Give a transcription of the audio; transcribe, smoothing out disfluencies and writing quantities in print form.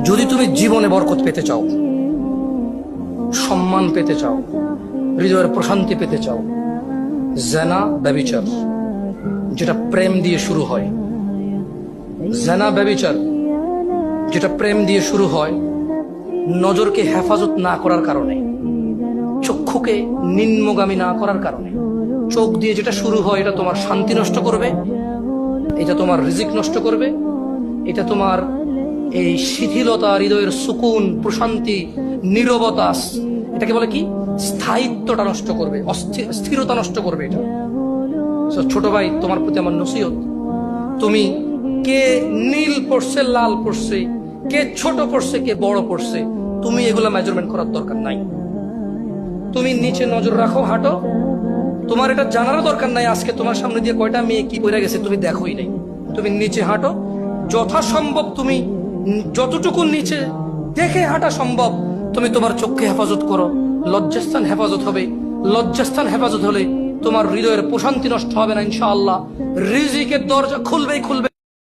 যদি তুমি জীবনে বরকত পেতে চাও, সম্মান পেতে চাও, হৃদয়ের প্রশান্তি পেতে চাও, জেনা ব্যভিচার যেটা প্রেম দিয়ে শুরু হয়, জেনা ব্যভিচার যেটা প্রেম দিয়ে শুরু হয়, নজরকে হেফাজত না করার কারণে, চক্ষুকে নিম্নগামী না করার কারণে, চোখ দিয়ে যেটা শুরু হয় এটা তোমার শান্তি নষ্ট করবে, এটা তোমার রিজিক নষ্ট করবে, এটা তোমার এই শিথিলতা, হৃদয়ের সুকুন, প্রশান্তি, নীরবতা, এটাকে বলে কি স্থায়িত্বটা নষ্ট করবে, স্থিরতা নষ্ট করবে এটা। ছোট ভাই, তোমার প্রতি আমার নসিহত, তুমি কে নীল পড়ছে, লাল পড়ছে, কে ছোট পড়ছে, কে বড় পড়ছে, তুমি এগুলা মেজারমেন্ট করার দরকার নাই। তুমি নিচে নজর রাখো, হাঁটো, তোমার এটা জানারও দরকার নাই আজকে তোমার সামনে দিয়ে কয়টা মেয়ে কি পড়ে গেছে তুমি দেখোই নাই। তুমি নিচে হাঁটো, যথাসম্ভব তুমি যতটুকু নিচে দেখে হাঁটা সম্ভব তুমি তোমার চোখকে হেফাজত করো। লজ্জাস্থান হেফাজত হবে, লজ্জাস্থান হেফাজত হলে তোমার হৃদয়ের প্রশান্তি নষ্ট হবে না ইনশাআল্লাহ। রিজিকের দরজা খুলবেই খুলবে।